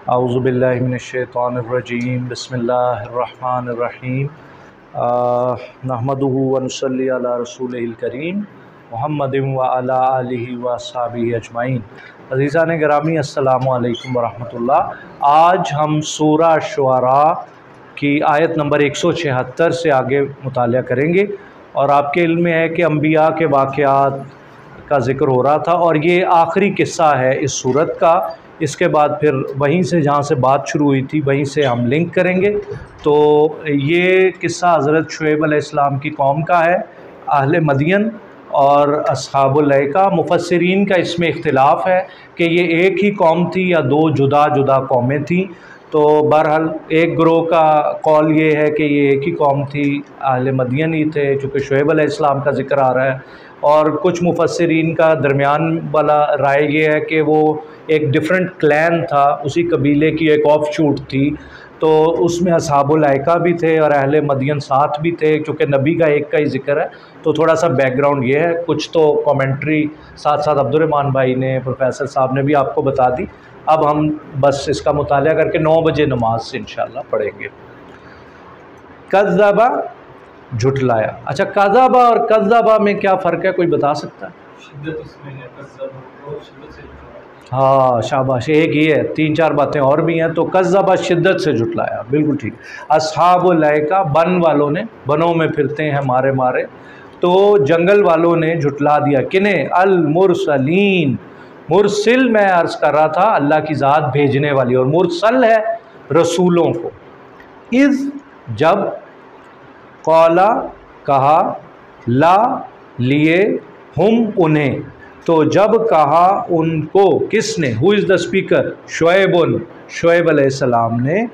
औज़ु बिल्लाहि मिनश्शैतानिर्रजीम बिस्मिल्लाहिर्रहमानिर्रहीम नहमदुहु व नुसल्ली अला रसूलिहिल करीम मुहम्मदिन व अला आलिहि व अस्हाबिहि अजमाइन। अज़ीज़ान गिरामी अस्सलामु अलैकुम व रहमतुल्लाह। आज हम सूरा शुआरा की आयत नंबर 176 से आगे मुतालिया करेंगे और आपके इल्म में है कि अम्बिया के वाक़यात का ज़िक्र हो रहा था और ये आखिरी किस्सा है इस सूरत का। इसके बाद फिर वहीं से जहाँ से बात शुरू हुई थी वहीं से हम लिंक करेंगे। तो ये किस्सा हज़रत शुएब अलैहिस्सलाम की कौम का है, अहले मदियन और अस्हाबुल ऐका। मुफस्सिरीन का इसमें इख्तिलाफ़ है कि ये एक ही कौम थी या दो जुदा जुदा कौमें थीं। तो बहरहाल एक ग्रोह का कौल ये है कि ये एक ही कौम थी, अहले मदियन ही थे, चूँकि शुएब अलैहिस्सलाम का ज़िक्र आ रहा है। और कुछ मुफस्सिरीन का दरमियान वाला राय ये है कि वो एक डिफरेंट क्लैन था, उसी कबीले की एक ऑफ शूट थी। तो उसमें अस्हाबुल ऐका भी थे और अहले मदियन साथ भी थे। चूँकि नबी का एक का ही ज़िक्र है तो थोड़ा सा बैकग्राउंड ये है। कुछ तो कमेंट्री साथ साथ अब्दुर्रहमान भाई ने, प्रोफेसर साहब ने भी आपको बता दी। अब हम बस इसका मुतालिया करके 9 बजे नमाज से इंशाअल्लाह पढ़ेंगे। कज़्ज़बा झुटलाया। अच्छा, कज़्ज़बा और कज़्ज़बा में क्या फ़र्क है, कोई बता सकता है? हाँ शाबाश, एक ही है, 3-4 बातें और भी हैं। तो कज़्ज़बा शिद्दत से झुटलाया, बिल्कुल ठीक। अस्हाबुल ऐका बन वालों ने, बनों में फिरते हैं मारे मारे, तो जंगल वालों ने झुटला दिया। किन्हें? अल मुरसलीन। मुरसिल मैं अर्ज़ कर रहा था अल्लाह की ज़ात भेजने वाली, और मुरसल है रसूलों को। इज़ जब, कौला कहा, ला लिए, हम उन्हें, तो जब कहा उनको, किसने? Who is the speaker? शुएबुन, शुएब अलैहिस्सलाम ने।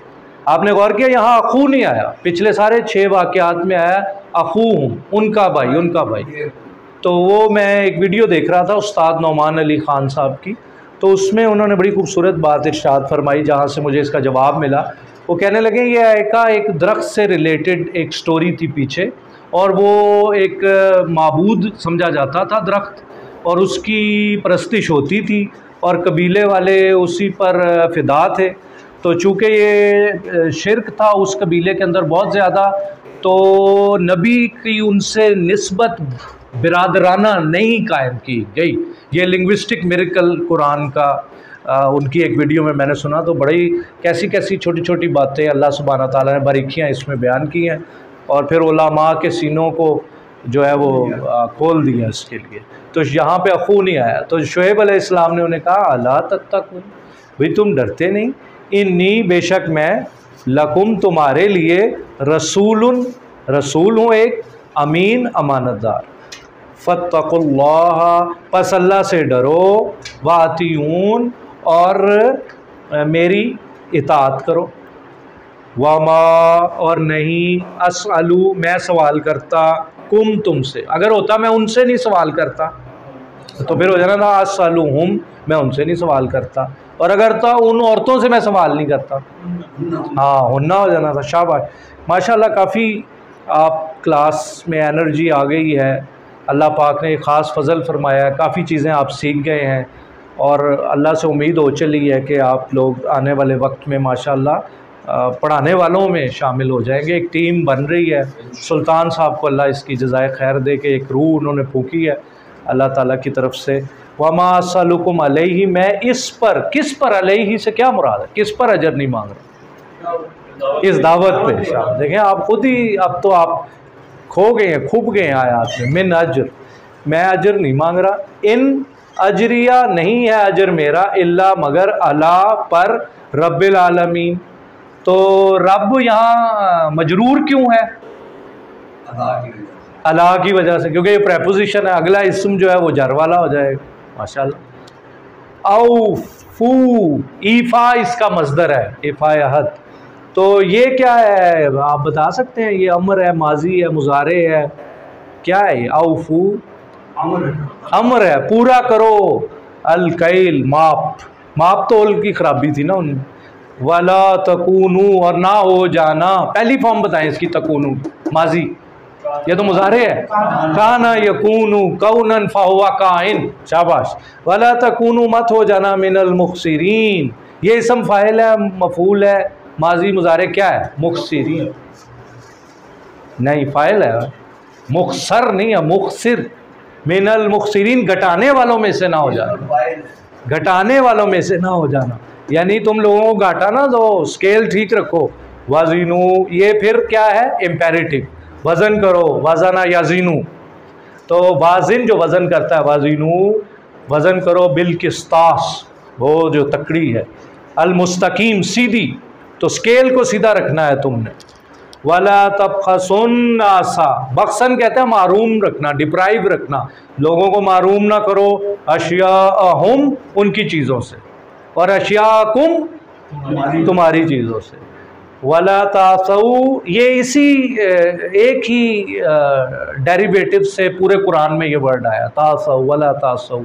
आपने गौर किया यहाँ अखू नहीं आया, पिछले सारे 6 वाक़यात में आया अखूहुम, उनका भाई, उनका भाई। तो वो मैं एक वीडियो देख रहा था उस्ताद नौमान अली ख़ान साहब की, तो उसमें उन्होंने बड़ी खूबसूरत बात इरशाद फरमाई जहाँ से मुझे इसका जवाब मिला। वो कहने लगे ये ऐका एक दरख्त से रिलेटेड एक स्टोरी थी पीछे, और वो एक माबूद समझा जाता था दरख्त, और उसकी परस्तिश होती थी और कबीले वाले उसी पर फ़िदा थे। तो चूँकि ये शिरक था उस कबीले के अंदर बहुत ज़्यादा, तो नबी की उनसे निस्बत बिरादराना नहीं कायम की गई। ये लिंग्विस्टिक मिरेकल कुरान का उनकी एक वीडियो में मैंने सुना, तो बड़ी कैसी कैसी छोटी छोटी बातें अल्लाह सुब्हाना ताला ने बारीकियाँ इसमें बयान की हैं, और फिर उलमा के सीनों को जो है वो खोल दिया इसके लिए। तो यहाँ पे अखू नहीं आया। तो शुएब अलैहिस्सलाम ने उन्हें कहा अला तत्तकून, भाई तुम डरते नहीं? इन्नी, बेशक मैं, लकुम तुम्हारे लिए, रसूलुन, रसूल हूँ एक, अमीन, अमानतदार। फत्तकुल्लाह, पस अल्लाह से डरो, वातिऊन, और मेरी इताअत करो। वमा, और नहीं, असअलु, मैं सवाल करता, कुम, तुमसे। अगर होता मैं उनसे नहीं सवाल करता तो फिर हो जाना था असअलुहुम, मैं उनसे नहीं सवाल करता। और अगर था उन औरतों से मैं सवाल नहीं करता, हाँ हुन्ना हो जाना था। शाबाश, माशाल्लाह, काफ़ी आप क्लास में एनर्जी आ गई है। अल्लाह पाक ने ख़ास फ़ज़ल फरमाया, काफ़ी चीज़ें आप सीख गए हैं, और अल्लाह से उम्मीद हो चली है कि आप लोग आने वाले वक्त में माशाल्लाह पढ़ाने वालों में शामिल हो जाएंगे। एक टीम बन रही है। सुल्तान साहब को अल्लाह इसकी जज़ाए खैर दे के एक रूह उन्होंने फूकी है अल्लाह ताला की तरफ से। वमा असलुकुम अलैहि, मैं इस पर, किस पर, अलैहि से क्या मुराद है? किस पर अजर नहीं मांग रहा? इस दावत पे। देखें आप खुद ही, अब तो आप खो गए हैं, खूब गए हैं आयात में। मिन अजर, मैं अजर नहीं मांग रहा। इन अजरिया, नहीं है अजर मेरा, इल्ला, मगर, अला, पर, रब्बिल आलमीन। तो रब यहाँ मजरूर क्यों है? अला की वजह से, क्योंकि ये प्रेपोजिशन है। अगला इस्म जो है वो जर वाला हो जाएगा। माशाल्लाह। औफू, ईफा इसका मस्दर है, इफ़ा अहद। तो ये क्या है, आप बता सकते हैं? ये अमर है, माजी है, मुजारे है, क्या है ये? औफू अमर है, पूरा करो। अल कैल, माप, माप तोल की खराबी थी ना उनमें। वला तकूनू, और ना हो जाना। पहली फॉर्म बताएं इसकी, तकूनू माजी, ये तो मुजारे है। काना यकूनू कौनन फहुवा काइन। शाबाश। वला तकूनू, मत हो जाना, मिनल मुखसिरीन, ये इसम फ़ाइल है, मफ़ूल है, माजी मुज़ारे क्या है? मुखसिरीन नहीं, फ़ाइल है, मुखसर नहीं है, मुखसिर। मिनल मुखसिरीन, घटाने वालों में से ना हो जाना, घटाने वालों में से ना हो जाना, यानी तुम लोगों को घाटा ना दो, स्केल ठीक रखो। वज़ीनू, ये फिर क्या है? इम्पेरेटिव, वज़न करो, वज़ना याजीनू, तो वाजिन जो वज़न करता है, वाजिनू वज़न करो, बिल किस्तास, वो जो तकड़ी है, अल मुस्तकीम सीधी, तो स्केल को सीधा रखना है तुमने। वला तबखसुन आसा, बख्सन कहते हैं मारूम रखना, डिप्राइव रखना, लोगों को मारूम ना करो, अशियाहुम उनकी चीज़ों से, और अशियाकुम तुम्हारी चीज़ों से। वला तासऊ, ये इसी एक ही डेरिवेटिव से पूरे कुरान में ये वर्ड आया, तासऊ, वला तासऊ,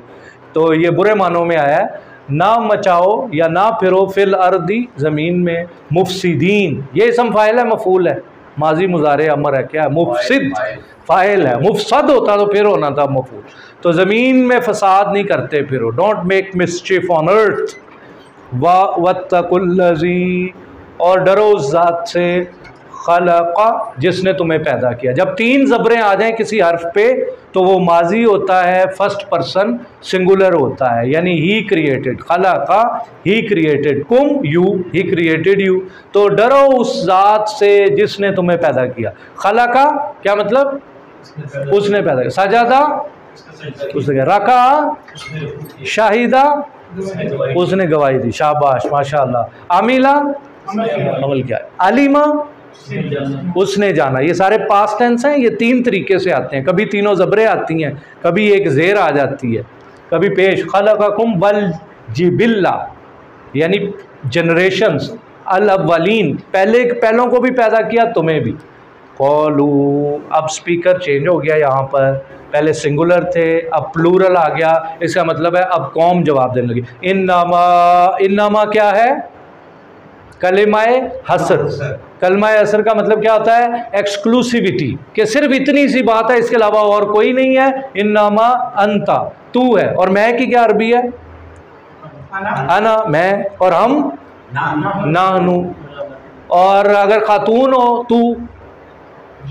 तो ये बुरे मानों में आया है, ना मचाओ या ना फिरो, फिल अर्दी ज़मीन में, मुफसिदीन, ये इसम फ़ाइल है, मफ़ूल है, माजी मुज़ारे अमर है, क्या है? मुफसिद फ़ाइल है, मुफसद होता तो फिर होना था मफ़ूल, तो ज़मीन में फसाद नहीं करते फिरो, don't make mischief on earth. वत्तकुल्लज़ी, और डरो उस ज़ात से, खलक़ा, जिसने तुम्हें पैदा किया। जब तीन ज़बरें आ जाएं किसी हर्फ पे तो वो माजी होता है, फर्स्ट पर्सन सिंगुलर होता है, यानी ही क्रिएटेड, खलक़ा ही क्रिएटेड, कुम यू ही क्रिएटेड यू, तो डरो उस ज़ात से जिसने तुम्हें पैदा किया। खलक़ा क्या मतलब? उसने पैदा किया। सजदा उसने, रका शाहिदा उसने गवाही दी, शाबाश माशाअल्लाह। आमिला अमल क्या है? अलीमा उसने जाना। ये सारे पास्ट टेंस हैं, ये तीन तरीके से आते हैं, कभी तीनों ज़बरें आती हैं, कभी एक ज़ेर आ जाती है, कभी पेश। खलक़कुम वल जिबिल्ला, यानी जनरेशंस, अल अव्वलीन, पहलों को भी पैदा किया, तुम्हें भी। कौलू, अब स्पीकर चेंज हो गया, यहाँ पर पहले सिंगुलर थे, अब प्लूरल आ गया, इसका मतलब है अब कौम जवाब देने लगी। इन्नमा क्या है? कलिमाए हसर। कलिमाए हसर का मतलब क्या होता है? एक्सक्लूसिविटी, कि सिर्फ इतनी सी बात है, इसके अलावा और कोई नहीं है। इन्नमा अंता, तू है, और मैं की क्या अरबी है? अना, मैं, और हम नानू, और अगर खातून हो तू,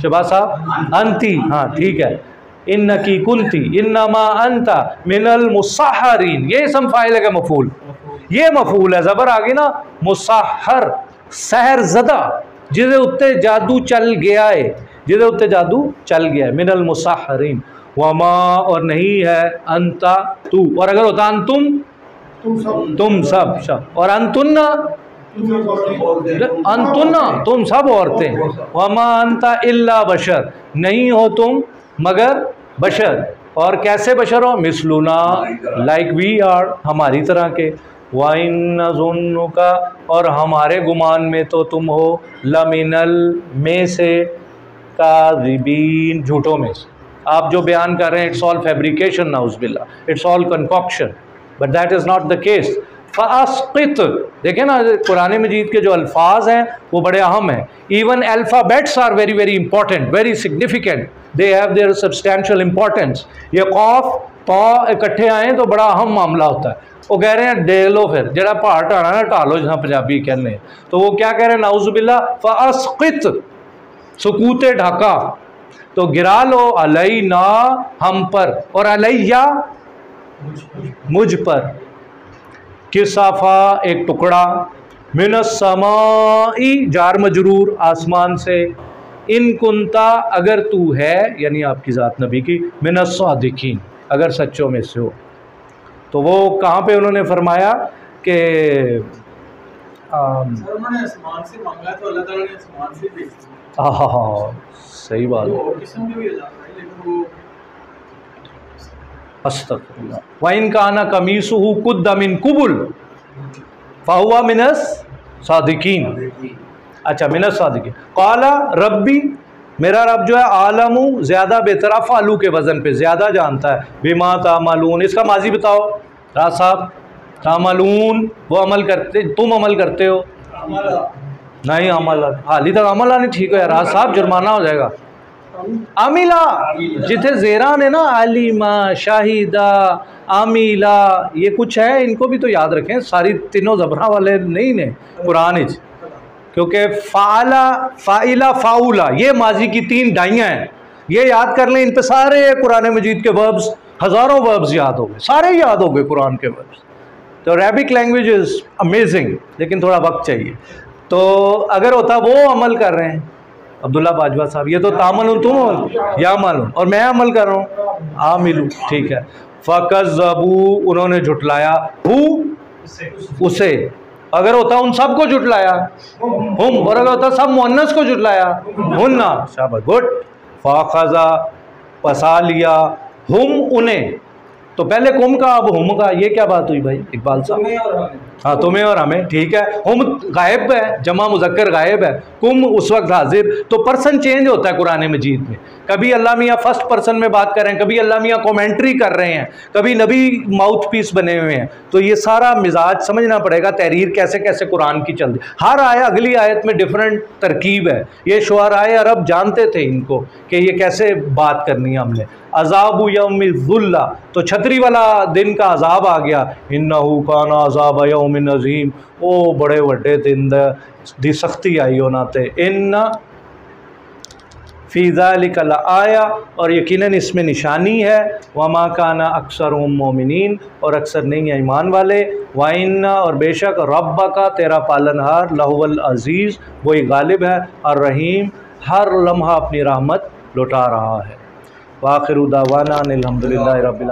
शबा साहब, अंती, हाँ ठीक है। इन्नकी कुंती, इन्नमा अंता मिनल मुसहरीन, ये इसम फाइल है का मफूल, ये मफूल है, ज़बर आ गई ना, मुसहर, सहर ज़दा, जिदे उत्ते जादू चल गया है, जिदे उत्ते जादू चल गया है, मिनल मुसहरीन। वमा, और नहीं है, अंता तू, और अगर होता तुम सब, और अंतुन्ना, अंतुन्ना तुम सब औरतें। वमा अंता इल्ला बशर, नहीं हो तुम मगर बशर, और कैसे बशर हो? मिसलुना, लाइक वी आर, हमारी तरह के। वाइन्नज़ुन्नु का, और हमारे गुमान में तो तुम हो, लमिनल में से, काज़िबीन झूठों में से। आप जो बयान कर रहे हैं, इट्स ऑल फैब्रिकेशन नाउज़ुबिल्लाह, it's all concoction, but that is not the case. फ़अस्क़ित, देखें ना कुरान मजीद के जो अल्फाज हैं वो बड़े अहम हैं। Even alphabets are very very important, very significant, they have their substantial importance. ये कौफ तो इकट्ठे आएँ तो बड़ा अहम मामला होता है। वो कह रहे हैं डे लो, फिर जरा पहाड़ टाना ना टालो, जहाँ पंजाबी कहने, तो वो क्या कह रहे हैं? नाउज़ुबिल्लाह, फ़अस्क़ित, सुकूते ढाका, तो गिरा लो, अलैना हम पर, और अलैया मुझ पर, किसाफा एक टुकड़ा, मिनस्समाई जार मजरूर आसमान से, इन कुंता अगर तू है, यानी आपकी ज़ात नबी की, मिनस्सादिकीन अगर सच्चों में से हो। तो वो कहाँ पे उन्होंने फरमाया कि उन्होंने आसमान से मांगा तो अल्लाह ताला ने आसमान से भेज दिया। हाँ सही बात है। अस्तगफिरुल्लाह। वाइन काना कमीसुहु कुद्दा मिन कुबुल फाहुवा मिनस सादिकीन। अच्छा, मिनस सादिकीन। काला रब्बी, मेरा रब जो है, आलमू ज़्यादा बेहतर, फालू के वज़न पे ज़्यादा जानता है, बिमा तामलून, इसका माजी बताओ राज साहब। तामलून वो अमल करते, तुम अमल करते हो, नहीं अमल, हाली तक अमल नहीं ठीक है राज साहब, जुर्माना हो जाएगा। अमिला जिथे ज़ेरा ने ना, आलिमा, शाहिदा, आमीला, ये कुछ है, इनको भी तो याद रखें, सारी तीनों ज़बरा वाले नहीं ने कुरान, क्योंकि फ़ाला, फ़ाइला, फ़ाउला ये माजी की 3 डाइयाँ हैं, ये याद कर लें। इन पे सारे कुरान मजीद के वर्ब्स, हज़ारों वर्ब्स याद हो गए, सारे याद हो गए कुरान के वर्ब्स। तो अरेबिक लैंग्वेज इज़ अमेजिंग, लेकिन थोड़ा वक्त चाहिए। तो अगर होता वो अमल कर रहे हैं अब्दुल्ला बाजवा साहब, ये तो तामल तुम हो या मालूम, और मैं अमल कर रहा हूँ आमिलू, ठीक है। फ़कज़्ज़बू, उन्होंने झुटलाया, हु उसे, अगर होता उन सब को झुटलाया हुम, और अगर होता सब मुअन्नस को झुटलाया हुन्ना, शाबाश, गुड। फ़ाख़ज़ा, पसा लिया, हुम उन्हें, तो पहले कुम का अब हुम का, ये क्या बात हुई भाई इकबाल साहब? हाँ, तुम्हें और हमें, ठीक है। हुम गायब है, जमा मुज़क्कर गायब है, कुम उस वक्त हाजिर, तो पर्सन चेंज होता है कुरान मजीद में। कभी अल्लाह मियाँ फर्स्ट पर्सन में बात कर रहे हैं, कभी अल्लाह मियाँ कमेंट्री कर रहे हैं, कभी नबी माउथ पीस बने हुए हैं। तो ये सारा मिजाज समझना पड़ेगा, तहरीर कैसे कैसे कुरान की चलती, हर आयत अगली आयत में डिफरेंट तरकीब है। ये शुअराए अरब जानते थे इनको कि ये कैसे बात करनी है हमने। अज़ाबु यौमिल ज़ुल्ला, तो छतरी वाला दिन का अजाब आ गया। इन्नहु काना अज़ाब यौमिन अज़ीम, ओ बड़े वड्डे दिन दी सख्ती आई होना थे। इन्ना फ़ी ज़ालिका लआया, और यकीनन इसमें निशानी है। वमा काना अक्सरुहुम मोमिनीन, और अक्सर नहीं है ईमान वाले। व इन्ना, और बेशक रब्बका, तेरा पालनहार, लहुवल अज़ीज़, वही गालिब है, और रहीम, हर लम्हा अपनी रहमत लौटा रहा है। वाखिरु दावाना अनिल हम्दुलिल्लाहि रब्बिल